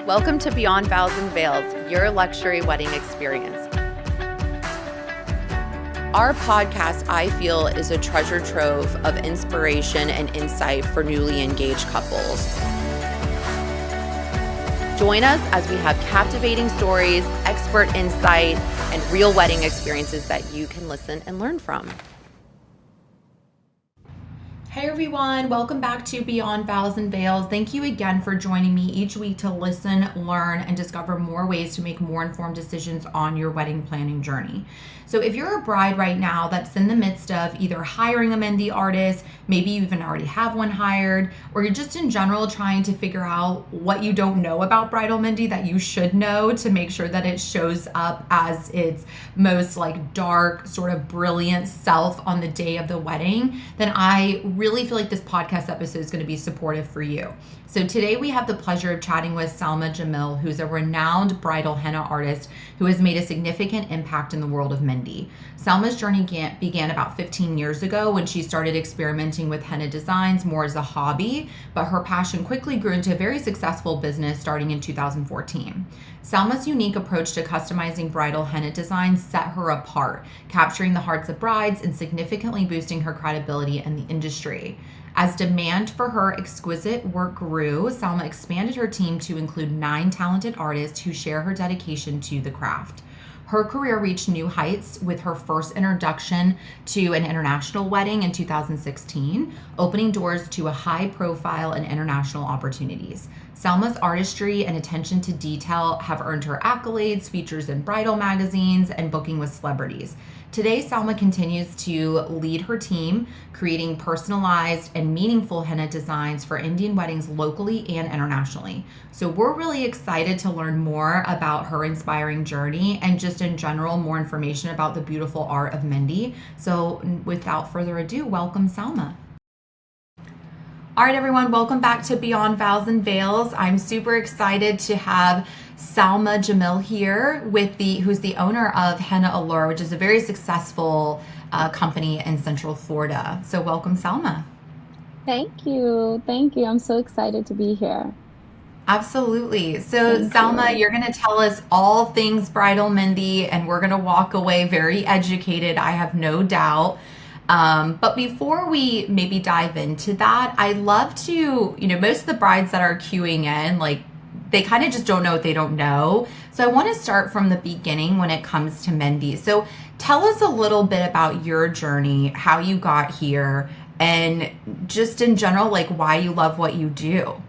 Welcome to Beyond Vows Veils, your luxury wedding experience. Our podcast, I feel, is a treasure trove of inspiration and insight for newly engaged couples. Join us as we have captivating stories, expert insight, and real wedding experiences that you can listen and learn from. Hey everyone, welcome back to Beyond Vows and Veils. Thank you again for joining me each week to listen, learn, and discover more ways to make more informed decisions on your wedding planning journey. So if you're a bride right now that's in the midst of either hiring a Mendhi artist, maybe you even already have one hired, or you're just in general trying to figure out what you don't know about bridal Mendhi that you should know to make sure that it shows up as its most dark, sort of brilliant self on the day of the wedding, then I really feel like this podcast episode is going to be supportive for you. So today we have the pleasure of chatting with Salma Jamil, who's a renowned bridal henna artist who has made a significant impact in the world of Mendhi. Salma's journey began about 15 years ago when she started experimenting with henna designs more as a hobby, but her passion quickly grew into a very successful business starting in 2014. Salma's unique approach to customizing bridal henna designs set her apart, capturing the hearts of brides and significantly boosting her credibility in the industry. As demand for her exquisite work grew, Salma expanded her team to include 9 talented artists who share her dedication to the craft. Her career reached new heights with her first introduction to an international wedding in 2016, opening doors to a high-profile and international opportunities. Salma's artistry and attention to detail have earned her accolades, features in bridal magazines, and booking with celebrities. Today, Salma continues to lead her team, creating personalized and meaningful henna designs for Indian weddings locally and internationally. So we're really excited to learn more about her inspiring journey and just in general, more information about the beautiful art of Mendhi. So without further ado, welcome Salma. All right, everyone, welcome back to Beyond Vows and Veils. I'm super excited to have Salma Jamil here who's the owner of Henna Allure, which is a very successful company in Central Florida. So welcome, Salma. Thank you. I'm so excited to be here. Absolutely. So Salma, you're going to tell us all things bridal Mendhi, and we're going to walk away very educated, I have no doubt. But before we maybe dive into that, I'd love to, most of the brides that are queuing in, they kind of just don't know what they don't know. So I want to start from the beginning when it comes to Mendhi. So tell us a little bit about your journey, how you got here, and just in general, why you love what you do.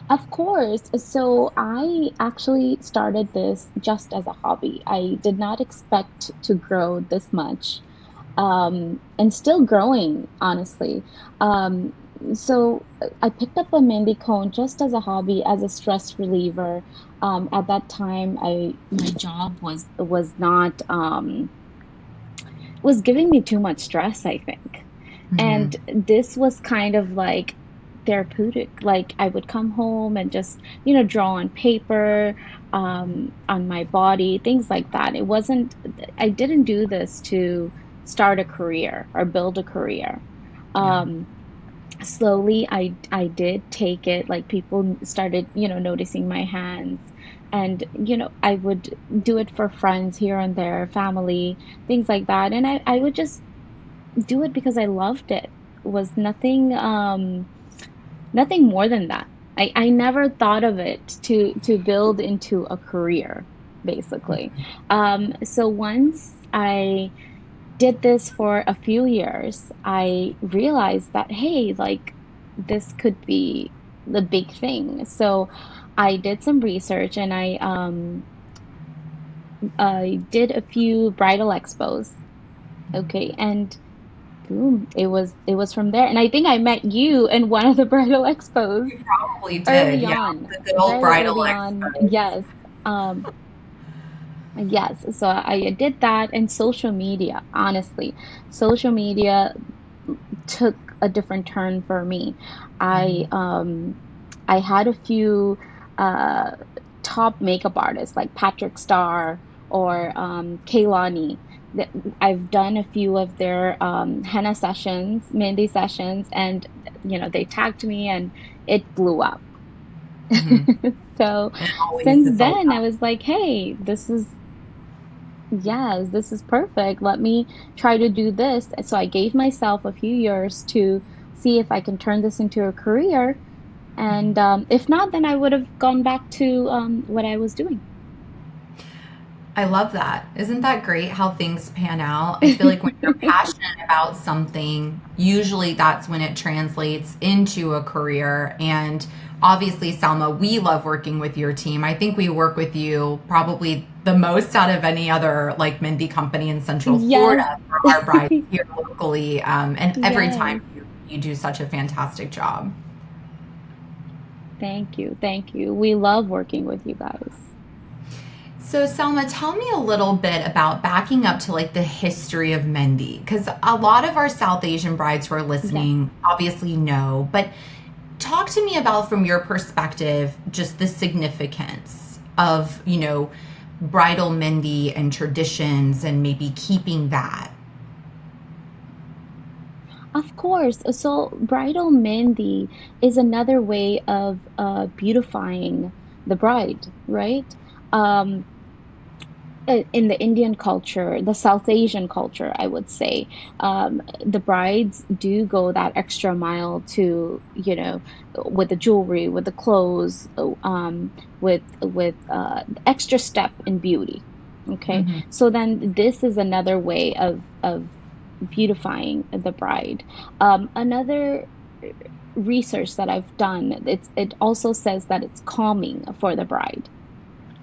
Of course. So I actually started this just as a hobby. I did not expect to grow this much, and still growing, honestly. So I picked up a Mendhi cone just as a hobby, as a stress reliever. At that time, my job was not was giving me too much stress, I think. Mm-hmm. And this was kind of like therapeutic. I would come home and just, draw on paper, on my body, things like that. I didn't do this to start a career or build a career. Yeah. Slowly I did take it, people started, noticing my hands, and, I would do it for friends here and there, family, things like that. And I would just do it because I loved it. It was nothing more than that. I never thought of it to build into a career, basically. So once I did this for a few years, I realized that, hey, this could be the big thing. So I did some research, and I did a few bridal expos. Okay, and boom, it was from there. And I think I met you in one of the bridal expos You probably did. early Yeah. on, The good old very bridal early on. expo. Yes. Yes, so I did that. And social media, honestly, social media took a different turn for me. I um I had a few uh top makeup artists like Patrick Starr or Kaylani. I've done a few of their henna sessions, Mehndi sessions, and they tagged me, and it blew up. Hmm. So And it always since is all then, I was like, hey, yes, this is perfect. Let me try to do this. So I gave myself a few years to see if I can turn this into a career. And if not, then I would have gone back to what I was doing. I love that. Isn't that great how things pan out? I feel like when you're passionate about something, usually that's when it translates into a career. And obviously, Selma, we love working with your team. I think we work with you probably the most out of any other like Mendhi company in Central Yes. Florida for our brides here locally. And every time Yes. you do such a fantastic job. Thank you. Thank you. We love working with you guys. So, Selma, tell me a little bit about backing up to like the history of Mendhi, because a lot of our South Asian brides who are Yes. listening obviously know, but talk to me about, from your perspective, just the significance of, bridal Mendhi and traditions and maybe keeping that. Of course. So bridal mehndi is another way of beautifying the bride, right? Um, in the Indian culture, the South Asian culture, I would say, the brides do go that extra mile to, with the jewelry, with the clothes, with extra step in beauty. Okay, Hmm. so then this is another way of beautifying the bride. Another research that I've done, it also says that it's calming for the bride.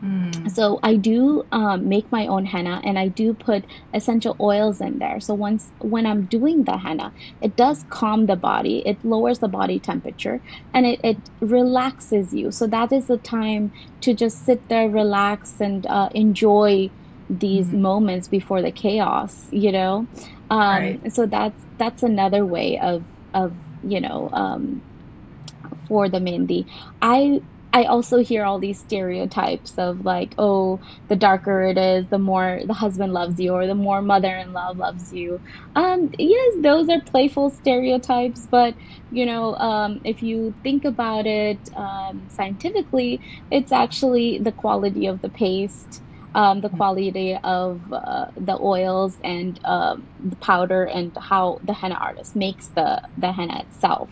Mm. So I do make my own henna and I do put essential oils in there. So when I'm doing the henna, it does calm the body, it lowers the body temperature, and it relaxes you. So that is the time to just sit there, relax, and enjoy these Hmm. moments before the chaos, Right. So that's another way of you know um, for the Mehndi. I I also hear all these stereotypes of like, oh, the darker it is, the more the husband loves you, or the more mother-in-law loves you. Yes, those are playful stereotypes, but if you think about it scientifically, it's actually the quality of the paste. The quality of the oils and the powder and how the henna artist makes the henna itself.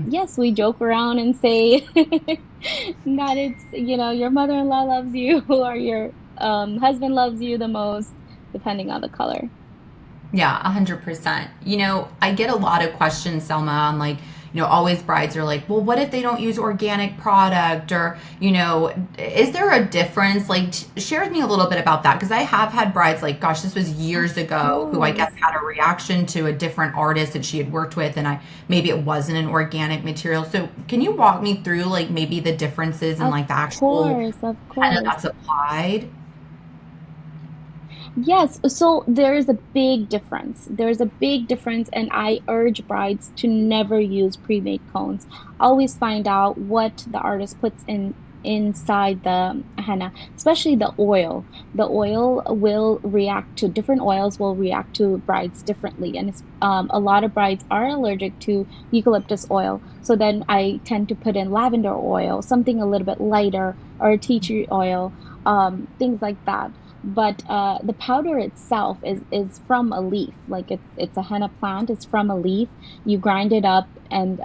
Yes, we joke around and say that it's, your mother-in-law loves you or your husband loves you the most, depending on the color. Yeah, 100%. I get a lot of questions, Selma, on like, always brides are like, well, what if they don't use organic product? Or, is there a difference? Like, share with me a little bit about that. Because I have had brides like, gosh, this was years Of ago, who I guess course. had a reaction to a different artist that she had worked with. And maybe it wasn't an organic material. So, can you walk me through like maybe the differences in Of like the actual course, of henna course. that's applied? Yes, so there is a big difference. There's a big difference, and I urge brides to never use pre-made cones. Always find out what the artist puts inside the henna, especially the oil. The oil will react to different oils will react to brides differently, and a lot of brides are allergic to eucalyptus oil. So then I tend to put in lavender oil, something a little bit lighter, or tea tree oil, things like that. But the powder itself is from a leaf. Like it's a henna plant. It's from a leaf. You grind it up and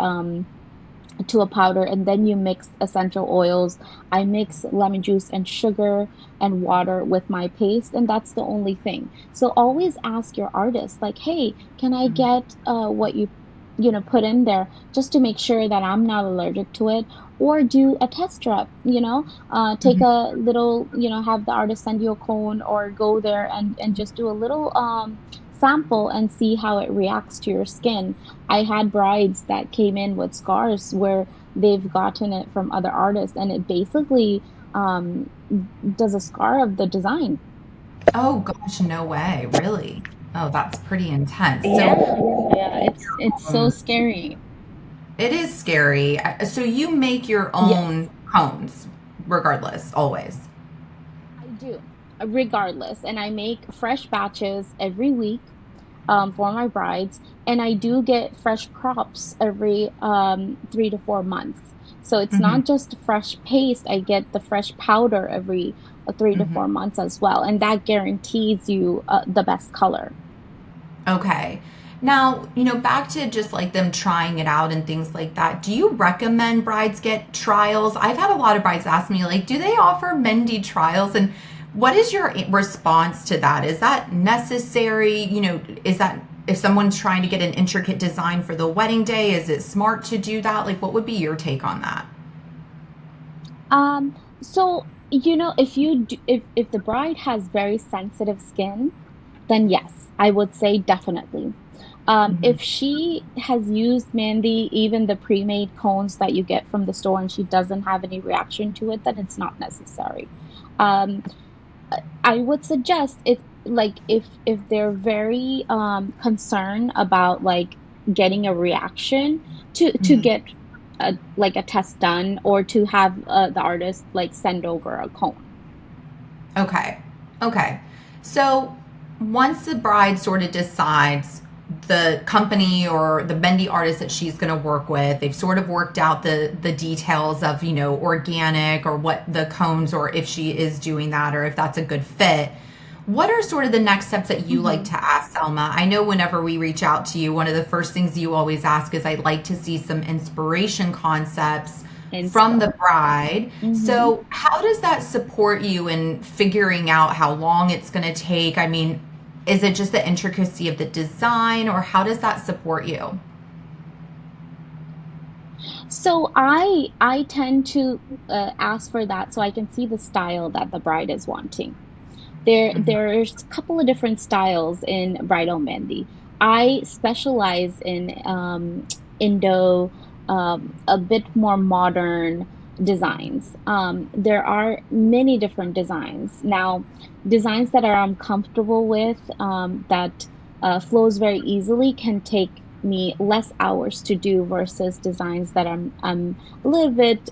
to a powder, and then you mix essential oils. I mix lemon juice and sugar and water with my paste, and that's the only thing. So always ask your artist, like, hey, can I get what you put in there, just to make sure that I'm not allergic to it, or do a test strip, take Mhm. a little, have the artist send you a cone, or go there and just do a little sample and see how it reacts to your skin. I had brides that came in with scars where they've gotten it from other artists, and it basically does a scar of the design. Oh gosh, no way, really? Oh, that's pretty intense. So, Yeah, it's so um, scary. it is scary. So you make your Yes, own cones, regardless, always. I do, regardless. And I make fresh batches every week. for my brides, and I do get fresh crops every 3 to 4 months. So it's Hmm. not just fresh paste, I get the fresh powder every 3 to 4 months as well. And that guarantees you the best color. Okay. Now, back to just like them trying it out and things like that. Do you recommend brides get trials? I've had a lot of brides ask me, like, do they offer Mendhi trials? And what is your response to that? Is that necessary? Is that if someone's trying to get an intricate design for the wedding day, is it smart to do that? Like, what would be your take on that? So if if the bride has very sensitive skin, then yes, I would say definitely. Hmm. If she has used Mehndi, even the pre-made cones that you get from the store, and she doesn't have any reaction to it, then it's not necessary. Um, I would suggest it, like, if they're very concerned about like getting a reaction, to Hmm. get like a test done, or to have the artist like send over a cone. Okay. Okay. So once the bride sort of decides the company or the Mendhi artist that she's going to work with, they've sort of worked out the details of, organic or what the cones, or if she is doing that or if that's a good fit. What are sort of the next steps that you like Hmm. to ask, Selma? I know whenever we reach out to you, one of the first things you always ask is, I'd like to see some inspiration concepts from the Inspo. bride. Hmm. So, how does that support you in figuring out how long it's going to take? I mean, is it just the intricacy of the design, or how does that support you? So I tend to ask for that so I can see the style that the bride is wanting. Hmm. There's a couple of different styles in bridal mehndi. I specialize in Indo, a bit more modern designs. There are many different designs now, designs that I'm comfortable with, that flows very easily, can take me less hours to do versus designs that I'm a little bit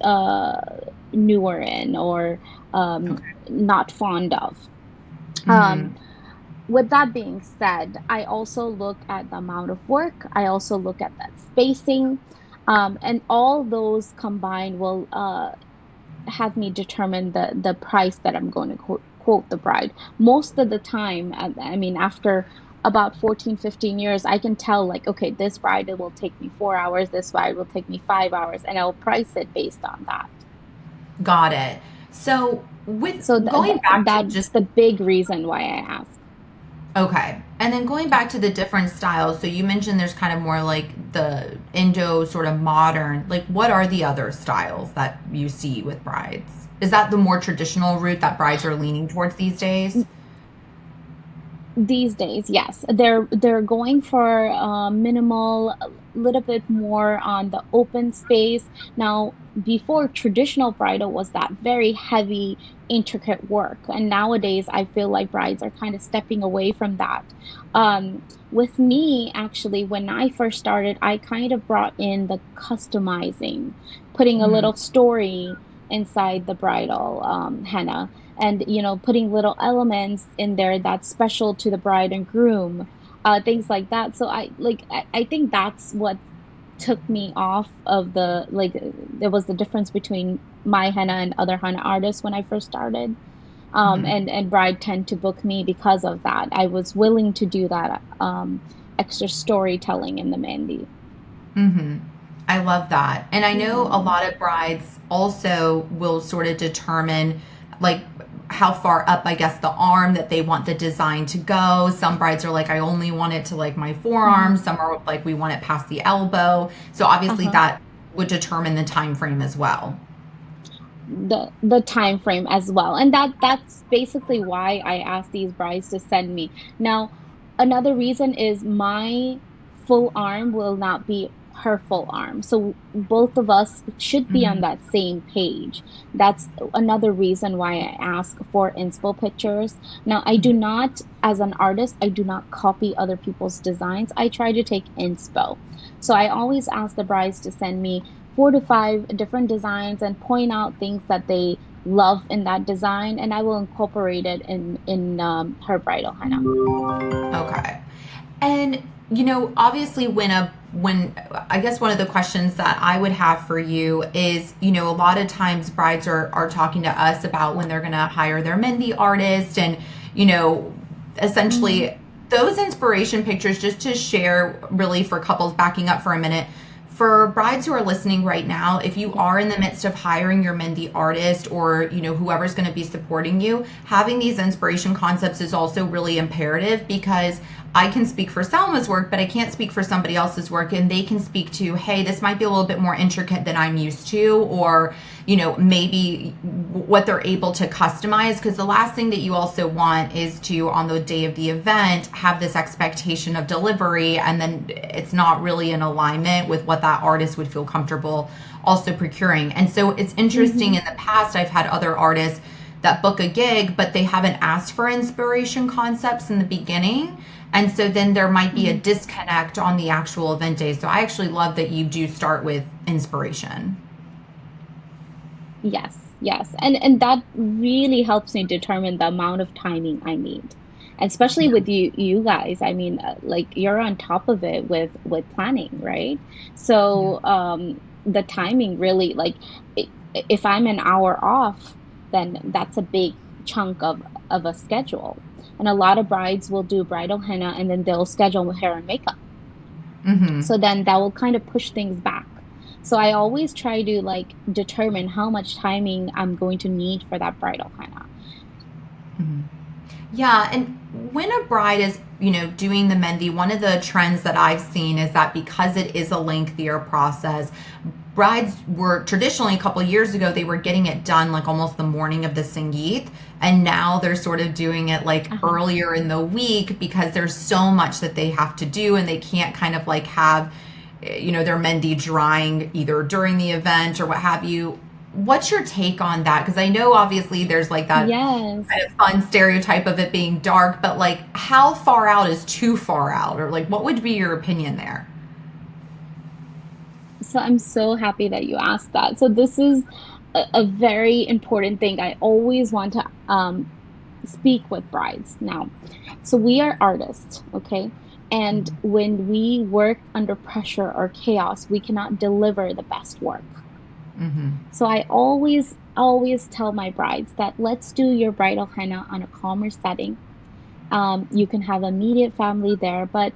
newer in, or Okay. not fond of. Um, Hmm. with that being said, I also look at the amount of work. I also look at that spacing. And all those combined will have me determine the price that I'm going to quote the bride. Most of the time, I mean, after about 14, 15 years, I can tell, like, okay, this bride, it will take me 4 hours, this bride will take me 5 hours, and I'll price it based on that. Got it. So, with So going back to that's just the big reason why I ask. okay. And then going back to the different styles, so you mentioned there's kind of more like the Indo sort of modern. Like, what are the other styles that you see with brides? Is that the more traditional route that brides are leaning towards these days? These days, yes, they're going for minimal, a little bit more on the open space. Now, before, traditional bridal was that very heavy, intricate work, and nowadays I feel like brides are kind of stepping away from that. With me, actually, when I first started, I kind of brought in the customizing, putting a Hmm. little story inside the bridal henna, and putting little elements in there that's special to the bride and groom, things like that. So I think that's what took me off of the, like, there was the difference between my henna and other henna artists when I first started. Hmm. And bride tend to book me because of that. I was willing to do that extra storytelling in the mehndi. Hmm. I love that. And I know a Yeah. lot of brides also will sort of determine, like, how far up, I guess, the arm that they want the design to go. Some brides are like, I only want it to like my forearm. Hmm. Some are like, we want it past the elbow. So obviously Uh-huh. that would determine the time frame as well. The time frame as well, and that's basically why I asked these brides to send me. Now, another reason is my full arm will not be her full arm, so both of us should be on Mhm. that same page. That's another reason why I ask for inspo pictures. Now, I do not, as an artist, I do not copy other people's designs. I try to take inspo. So I always ask the brides to send me 4 to 5 different designs and point out things that they love in that design, and I will incorporate it in her bridal henna. Okay. And obviously when I guess one of the questions that I would have for you is, a lot of times brides are talking to us about when they're going to hire their Mendhi artist, and Mm-hmm. essentially those inspiration pictures, just to share really for couples, backing up for a minute. For brides who are listening right now, if you are in the midst of hiring your Mendhi artist, or whoever's going to be supporting you, having these inspiration concepts is also really imperative, because I can speak for Salma's work, but I can't speak for somebody else's work, and they can speak to, hey, this might be a little bit more intricate than I'm used to, or maybe what they're able to customize. Because the last thing that you also want is to, on the day of the event, have this expectation of delivery, and then it's not really in alignment with what that artist would feel comfortable also procuring. And so it's interesting, Mm-hmm. in the past I've had other artists that book a gig, but they haven't asked for inspiration concepts in the beginning. And so then there might be a Mm-hmm. disconnect on the actual event day. So I actually love that you do start with inspiration. Yes, yes. And that really helps me determine the amount of timing I need. And especially with you guys, I mean, like you're on top of it with planning, right? Yeah. So the timing really like I if I'm an hour off, then that's a big chunk of a schedule. And a lot of brides will do bridal henna and then they'll schedule hair and makeup. Mm-hmm. So then that will kind of push things back. So I always try to like determine how much timing I'm going to need for that bridal henna. Mm-hmm. Yeah, and when a bride is, doing the Mendhi, one of the trends that I've seen is that because it is a lengthier process, brides were traditionally, a couple of years ago, they were getting it done like almost the morning of the Sangeet, and now they're sort of doing it like Uh-huh. earlier in the week, because there's so much that they have to do, and they can't kind of like have, their Mendhi drying either during the event or what have you. What's your take on that? Because I know obviously there's like that Yes. kind of fun stereotype of it being dark, but like how far out is too far out? Or like what would be your opinion there? So I'm so happy that you asked that. So this is a very important thing. I always want to speak with brides now. So we are artists, okay? And when we work under pressure or chaos, we cannot deliver the best work. Mm-hmm. So I always tell my brides that let's do your bridal henna on a calmer setting. You can have immediate family there, but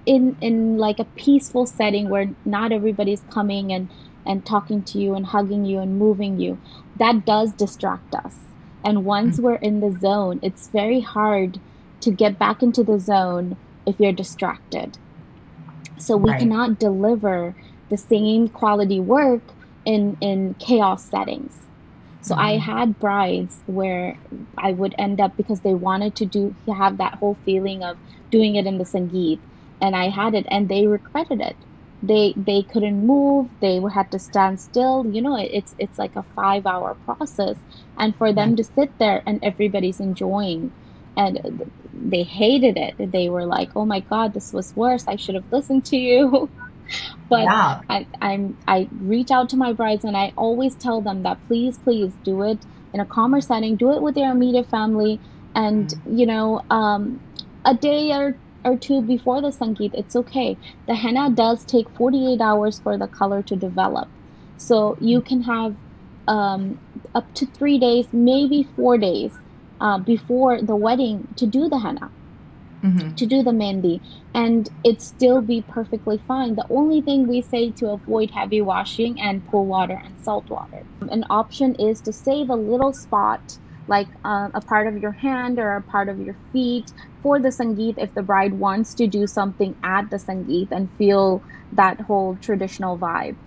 in like a peaceful setting where not everybody's coming and talking to you and hugging you and moving you. That does distract us. And once we're in the zone, it's very hard to get back into the zone if you're distracted. So we Right. cannot deliver the same quality work in chaos settings. So I Mm-hmm. had brides where I would end up because they wanted to have that whole feeling of doing it in the Sangeet, and I had it, and they regretted it. They couldn't move. They had to stand still. It's like a 5 hour process, and for them Right. to sit there and everybody's enjoying, and they hated it. They were like, "Oh my God, this was worse. I should have listened to you." But Yeah. I reach out to my brides and I always tell them that please do it in a calmer setting, do it with your immediate family, and a day or two before the Sangeet, it's okay. The henna does take 48 hours for the color to develop, so you can have um, up to 3 days, maybe 4 days before the wedding to do the henna, Mm-hmm. to do the mehndi, and it still be perfectly fine. The only thing we say to avoid heavy washing and pool water and salt water. An option is to save a little spot, like a part of your hand or a part of your feet for the sangeet if the bride wants to do something at the sangeet and feel that whole traditional vibe.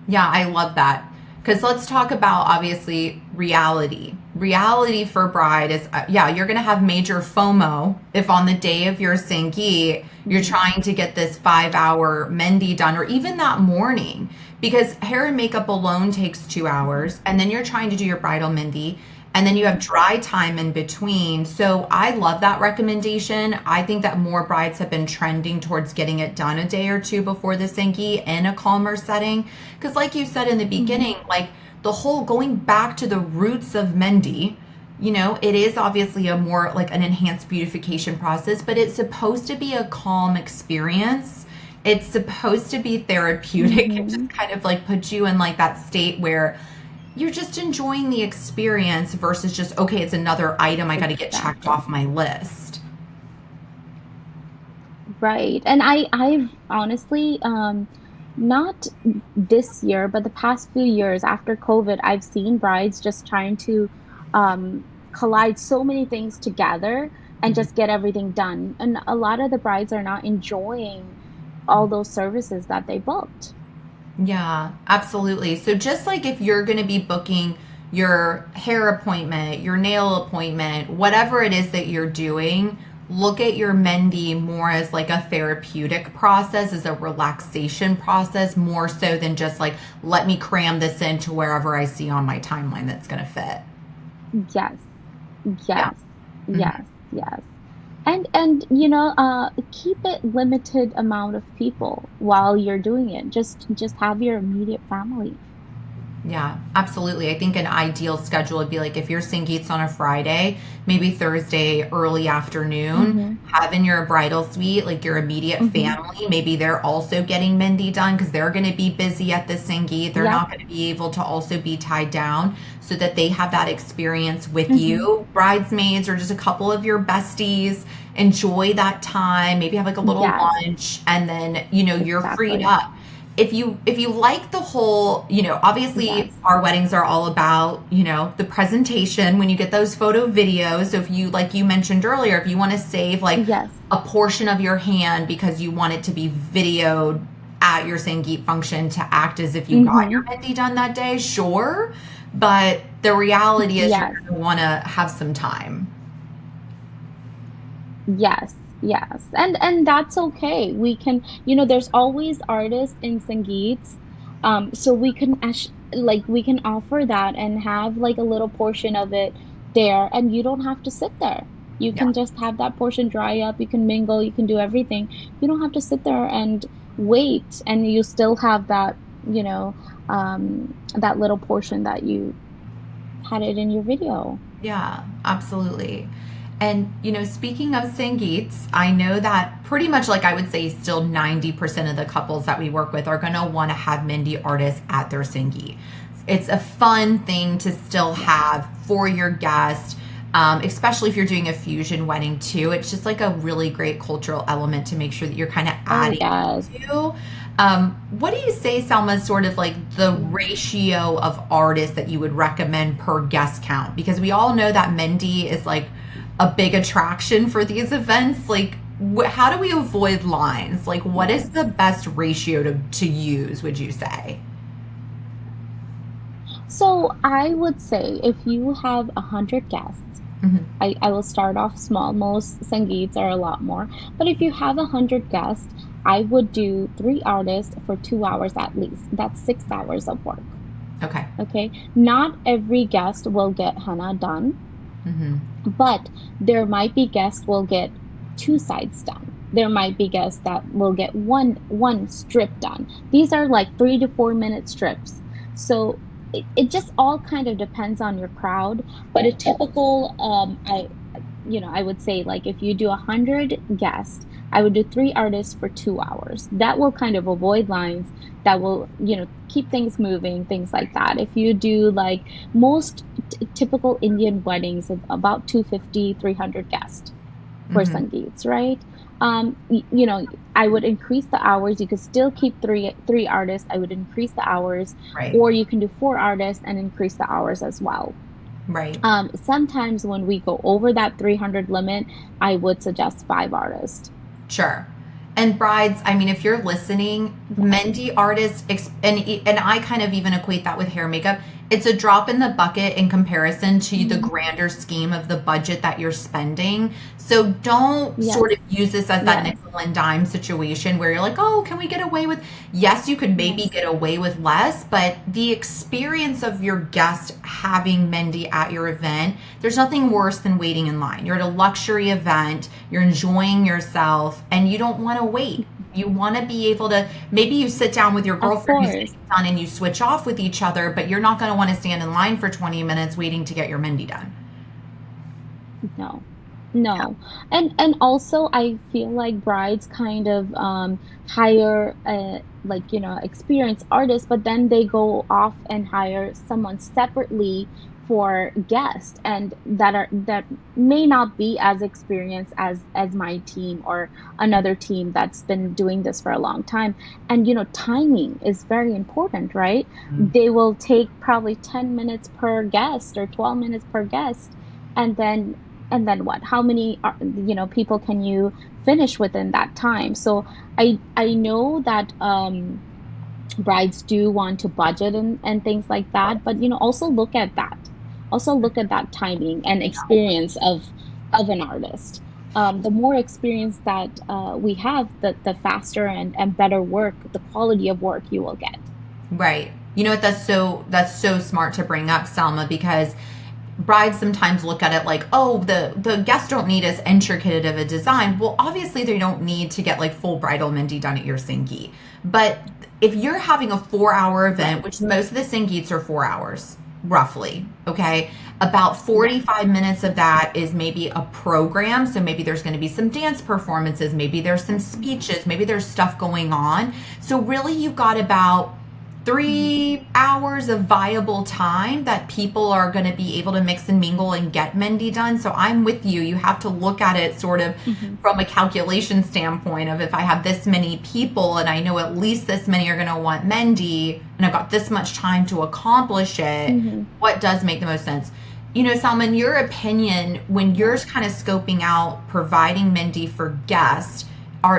Yeah, I love that. Because let's talk about obviously reality. Reality for bride is, yeah, you're going to have major FOMO if on the day of your Sangeet, you're Mhm. trying to get this 5 hour Mendhi done, or even that morning, because hair and makeup alone takes 2 hours. And then you're trying to do your bridal Mendhi, and then you have dry time in between. So I love that recommendation. I think that more brides have been trending towards getting it done a day or two before the Sangeet in a calmer setting. Because, like you said in the Mhm. beginning, like the whole going back to the roots of Mendhi, it is obviously a more like an enhanced beautification process, but it's supposed to be a calm experience. It's supposed to be therapeutic and Mm-hmm. just kind of like put you in like that state where you're just enjoying the experience versus just, okay, it's another item I got to get checked Exactly. off my list. Right. And I've honestly, not this year, but the past few years after COVID, I've seen brides just trying to collide so many things together and Mhm. just get everything done. And a lot of the brides are not enjoying all those services that they booked. Yeah, absolutely. So just like if you're going to be booking your hair appointment, your nail appointment, whatever it is that you're doing, look at your Mendhi more as like a therapeutic process, as a relaxation process, more so than just like, let me cram this into wherever I see on my timeline that's going to fit. Yes. Yeah. Yes. Mhm. Yes. Yes. And keep it limited amount of people while you're doing it. Just have your immediate family. Yeah, absolutely. I think an ideal schedule would be like if you're seeing Sangeet's on a Friday, maybe Thursday early afternoon, Mm-hmm. having your bridal suite, like your immediate Mm-hmm. family, maybe they're also getting Mendhi done because they're going to be busy at the Sangeet. They're Yep. not going to be able to also be tied down so that they have that experience with Mm-hmm. you. Bridesmaids or just a couple of your besties, enjoy that time, maybe have like a little Yes, lunch, and then, you're freed exactly. up. If you like the whole, obviously Yes. our weddings are all about, the presentation when you get those photo videos. So if you, like you mentioned earlier, if you want to save like Yes. a portion of your hand because you want it to be videoed at your Sangeet function to act as if you got your Mm-hmm. Mehndi done that day, sure. But the reality is you're Yes. going to want to have some time. Yes. Yes. And that's okay. We can, there's always artists in Sangeets. So we can like we can offer that and have like a little portion of it there, and you don't have to sit there. You Yeah. can just have that portion dry up, you can mingle, you can do everything. You don't have to sit there and wait, and you still have that, that little portion that you had it in your video. Yeah, absolutely. And, speaking of Sangeets, I know that pretty much like I would say still 90% of the couples that we work with are going to want to have Mehndi artists at their Sangeet. It's a fun thing to still Yes. have for your guest, especially if you're doing a fusion wedding too. It's just like a really great cultural element to make sure that you're kind of Oh, adding yes. to. What do you say, Selma, is sort of like the ratio of artists that you would recommend per guest count? Because we all know that Mehndi is like a big attraction for these events. Like, how do we avoid lines? Like, what is the Yes. best ratio to use, would you say? So I would say if you have 100 guests, Hmm. I will start off small. Most Sangeets are a lot more. But if you have 100 guests, I would do 3 artists for 2 hours at least. That's 6 hours of work. Okay. Okay. Not every guest will get henna done, Hmm. but there might be guests will get two sides done. There might be guests that will get one strip done. These are like 3 to 4 minute strips. So it just all kind of depends on your crowd. But a typical I would say like if you do 100 guests, I would do 3 artists for 2 hours. That will kind of avoid lines. That will, keep things moving, things like that. If you do like most typical Indian weddings of about 250, 300 guests for Hmm. Sangeets, right? I would increase the hours. You could still keep three artists. I would increase the hours, Right. or you can do 4 artists and increase the hours as well. Right. Sometimes when we go over that 300 limit, I would suggest 5 artists. Sure. And brides, I mean, if you're listening, Yes. Mehndi artists, and I kind of even equate that with hair and makeup. It's a drop in the bucket in comparison to the Mhm. grander scheme of the budget that you're spending. So don't sort Yes. of use this as that Yes. nickel and dime situation where you're like, oh, can we get away with? Yes, you could maybe Yes. get away with less, but the experience of your guest having Mehndi at your event, there's nothing worse than waiting in line. You're at a luxury event, you're enjoying yourself, and you don't want to wait. You want to be able to, maybe you sit down with your Of girlfriend who's getting course. it done and you switch off with each other, but you're not going to want to stand in line for 20 minutes waiting to get your Mehndi done. No, no. And also I feel like brides kind of hire like, experienced artists, but then they go off and hire someone separately for guests and that may not be as experienced as my team or another team that's been doing this for a long time. And timing is very important, right? Mm. They will take probably 10 minutes per guest or 12 minutes per guest, and then what, how many people can you finish within that time? So I know that brides do want to budget and things like that, but also look at that timing and experience of an artist. The more experience that we have, the faster and better work, the quality of work you will get. Right. You know what? That's so smart to bring up, Selma, because brides sometimes look at it like, oh, the guests don't need as intricate of a design. Well, obviously they don't need to get like full bridal Mendhi done at your Sangeet. But if you're having a 4-hour event, Right. which most of the Sangeets are 4 hours, roughly, okay, about Yes. 45 minutes of that is maybe a program. So maybe there's going to be some dance performances, maybe there's some speeches, maybe there's stuff going on. So really you've got about Mhm. 3 hours of viable time that people are going to be able to mix and mingle and get Mendhi done. So I'm with you. You have to look at it sort of Mhm. from a calculation standpoint of if I have this many people and I know at least this many are going to want Mendhi and I've got this much time to accomplish it, Mhm. what does make the most sense? You know, Salman, your opinion, when you're kind of scoping out providing Mendhi for guests,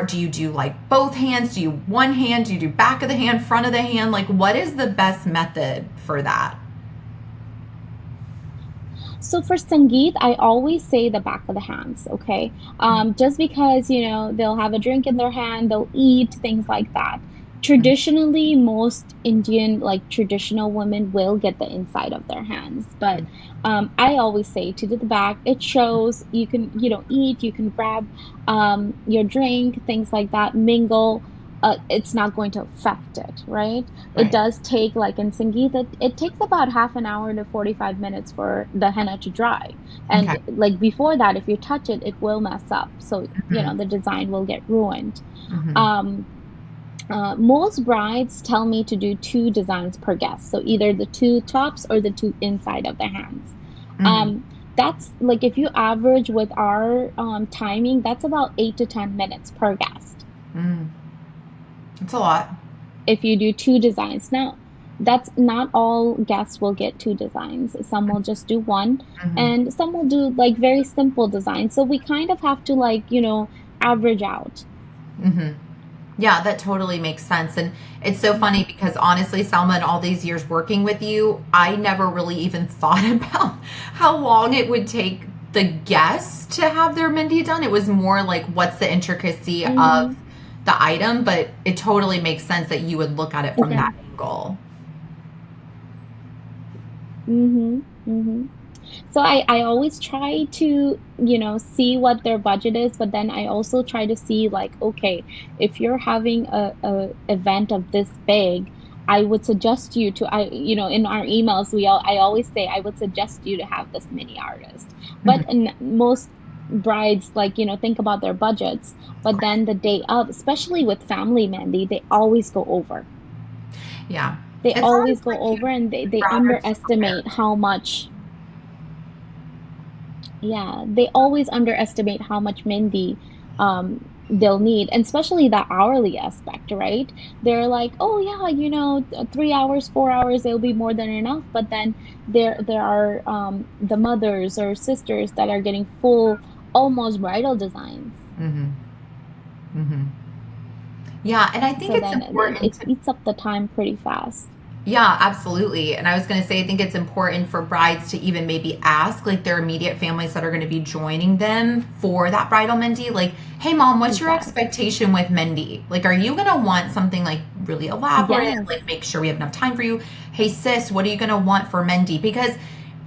do you do like both hands? Do you one hand? Do you do back of the hand, front of the hand? Like, what is the best method for that? So for Sangeet, I always say the back of the hands, okay? Just because, they'll have a drink in their hand, they'll eat, things like that. Traditionally, most Indian, like traditional women will get the inside of their hands. But I always say to do the back, it shows you can, eat, you can grab your drink, things like that, mingle. It's not going to affect it, right? It Right. does take, like in Sangeet, it takes about half an hour to 45 minutes for the henna to dry. Okay. And like before that, if you touch it, it will mess up. So, Hmm. the design will get ruined. Hmm. Um, most brides tell me to do two designs per guest. So either the two tops or the two inside of the hands. Hmm. Um, that's like if you average with our timing, that's about 8 to 10 minutes per guest Mm. It's a lot. if you do two designs. Now, that's not all guests will get two designs. Some will just do one, Hmm. and some will do like very simple designs. So we kind of have to like, average out. Hmm. Yeah, that totally makes sense. And it's so funny Mhm. because honestly, Selma, in all these years working with you, I never really even thought about how long it would take the guests to have their Mendhi done. It was more like, what's the intricacy of Mhm. the item? But it totally makes sense that you would look at it from Yeah. that angle. Mhm. Mhm. So I always try to, see what their budget is, but then I also try to see like, okay, if you're having a event of this big, I would suggest you to, in our emails, I always say I would suggest you to have this mini artist. But Mhm. most brides like, think about their budgets, but then the day of, especially with family Mehndi, they always go over. Yeah. They It's always always go like over and they rather just prepare. underestimate how much. Yeah, they always underestimate how much Mehndi they'll need, and especially that hourly aspect, right? They're like, oh yeah, 3 hours, 4 hours, they'll be more than enough. But then there are the mothers or sisters that are getting full, almost bridal designs. Hmm. Hmm. Yeah, and I think So it's then important it to. eats up the time pretty fast. Yeah, absolutely. And I was going to say, I think it's important for brides to even maybe ask like their immediate families that are going to be joining them for that bridal Mendhi, like, hey, mom, what's your Yes. expectation with Mendhi? Like, are you going to want something like really elaborate? Yes. Like, make sure we have enough time for you. Hey, sis, what are you going to want for Mendhi? Because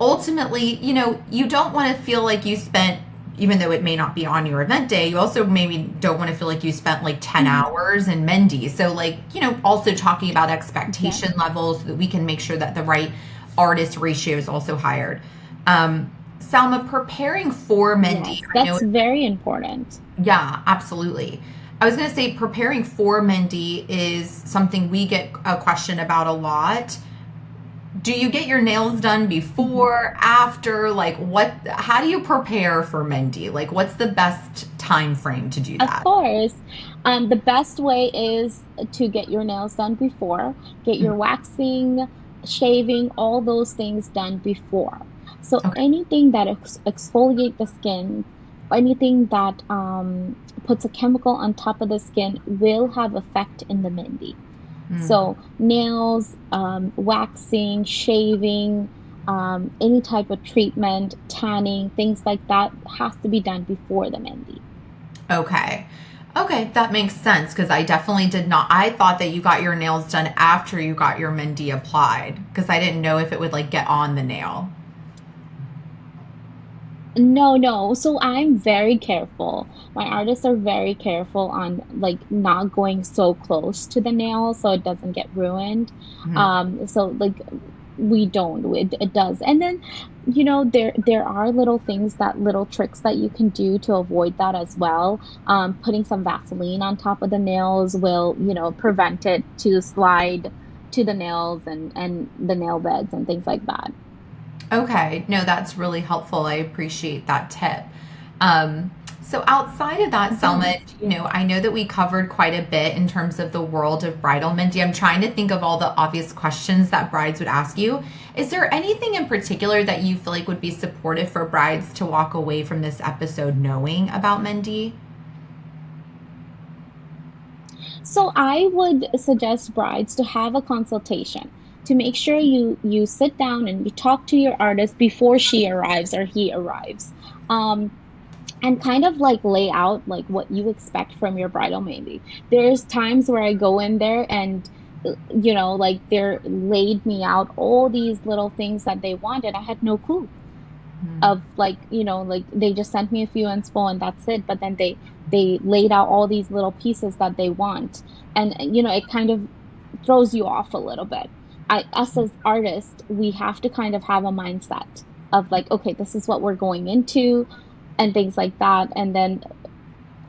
ultimately, you don't want to feel like you spent, even though it may not be on your event day, you also maybe don't want to feel like you spent like 10 Mhm. hours in Mendhi. So, like, also talking about Yes. expectation levels so that we can make sure that the right artist ratio is also hired. Salma, preparing for Mehndi, Yes, I know. that's very important. Yeah, absolutely. I was going to say preparing for Mehndi is something we get a question about a lot. Do you get your nails done Mhm. before, after? Like how do you prepare for Mehndi? Like what's the best time frame to do Of that? course. The best way is to get your nails done before, get Mhm. your waxing, shaving, all those things done before. So Okay. anything that exfoliate the skin, anything that puts a chemical on top of the skin will have effect in the Mehndi. Mm. So nails, waxing, shaving, any type of treatment, tanning, things like that has to be done before the Mehndi. Okay. Okay, that makes sense because I definitely did not. I thought that you got your nails done after you got your Mehndi applied because I didn't know if it would like get on the nail. No, no. So I'm very careful. My artists are very careful on like not going so close to the nail so it doesn't get ruined. Mhm. So like we don't. It does. And then, there are little things that little tricks that you can do to avoid that as well. Putting some Vaseline on top of the nails will, prevent it to slide to the nails and the nail beds and things like that. Okay, no, that's really helpful. I appreciate that tip. So outside of that, Mhm. Selma, I know that we covered quite a bit in terms of the world of bridal Mehndi. I'm trying to think of all the obvious questions that brides would ask you. Is there anything in particular that you feel like would be supportive for brides to walk away from this episode knowing about Mehndi? So I would suggest brides to have a consultation to make sure you sit down and you talk to your artist before she arrives or he arrives. Um, and kind of like lay out like what you expect from your bridal maybe. There's times where I go in there and like they're laid me out all these little things that they wanted. I had no clue of like like they just sent me a few inspo and that's it, but then they laid out all these little pieces that they want, and it kind of throws you off a little bit. Us as artists, we have to kind of have a mindset of like, okay, this is what we're going into and things like that, and then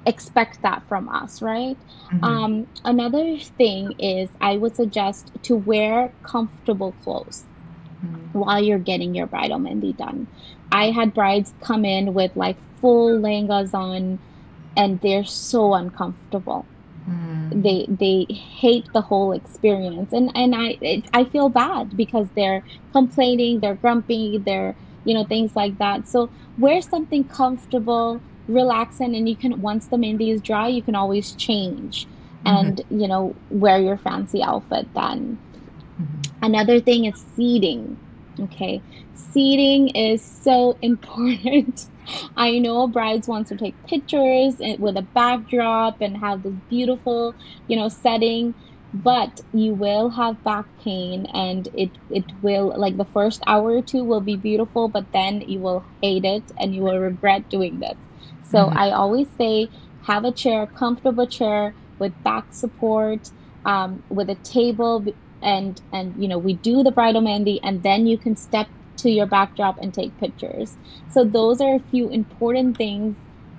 expect that from us, right? Mm-hmm. Another thing is I would suggest to wear comfortable clothes while you're getting your bridal mehndi done. I had brides come in with like full lehengas on and they're so uncomfortable. Mm-hmm. They hate the whole experience, and I feel bad because they're complaining, they're grumpy, they're things like that. So wear something comfortable, relaxing, and you can, once the mehndi is dry, you can always change Mm-hmm. and wear your fancy outfit then. Mm-hmm. Another thing is seating. Okay. Seating is so important. I know brides want to take pictures with a backdrop and have this beautiful, setting, but you will have back pain and it will, like, the first hour or two will be beautiful, but then you will hate it and you will regret doing this. So Mm-hmm. I always say have a chair, comfortable chair with back support, with a table, and we do the bridal mehndi and then you can step to your backdrop and take pictures. So those are a few important things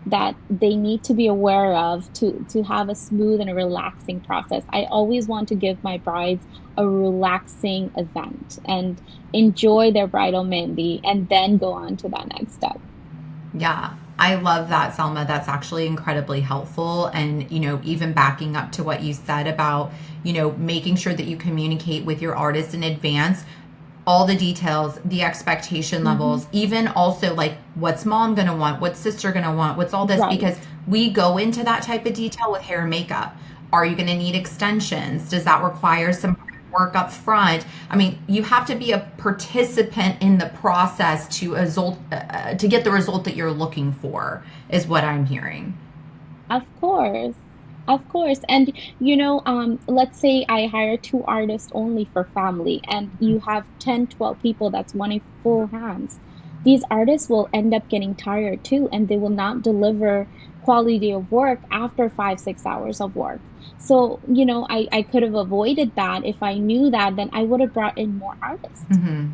that they need to be aware of to have a smooth and a relaxing process. I always want to give my brides a relaxing event and enjoy their bridal mehndi and then go on to that next step. Yeah, I love that, Selma. That's actually incredibly helpful. And, even backing up to what you said about, making sure that you communicate with your artist in advance, all the details, the expectation Hmm. levels, even also like what's mom gonna want, what's sister gonna want, what's all this, Right. because we go into that type of detail with hair and makeup. Are you gonna need extensions? Does that require some work up front? I mean, you have to be a participant in the process to get the result that you're looking for, is what I'm hearing. Of course. Of course. And let's say I hire two artists only for family and you have 10, 12 people that's wanting full hands. These artists will end up getting tired too, and they will not deliver quality of work after 5, 6 hours of work. So, I could have avoided that. If I knew that, then I would have brought in more artists. Hmm.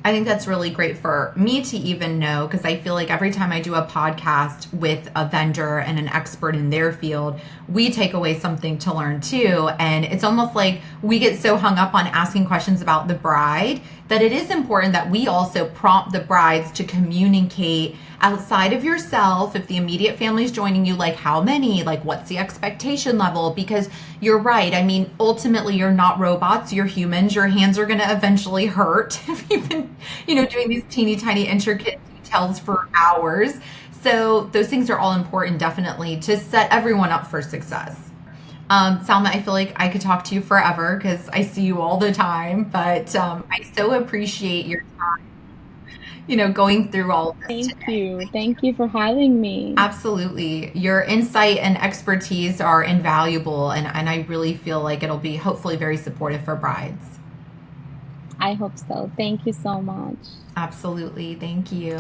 I think that's really great for me to even know, because I feel like every time I do a podcast with a vendor and an expert in their field, we take away something to learn too. And it's almost like we get so hung up on asking questions about the bride that it is important that we also prompt the brides to communicate outside of yourself. If the immediate family is joining you, like how many, like what's the expectation level? Because you're right. I mean, ultimately, you're not robots, you're humans. Your hands are going to eventually hurt if you've been, doing these teeny tiny intricate details for hours. So those things are all important, definitely, to set everyone up for success. Salma, I feel like I could talk to you forever because I see you all the time, but I so appreciate your time, going through all of this Thank today. you. Thank you for having me. Absolutely. Your insight and expertise are invaluable, and I really feel like it'll be hopefully very supportive for brides. I hope so. Thank you so much. Absolutely. Thank you.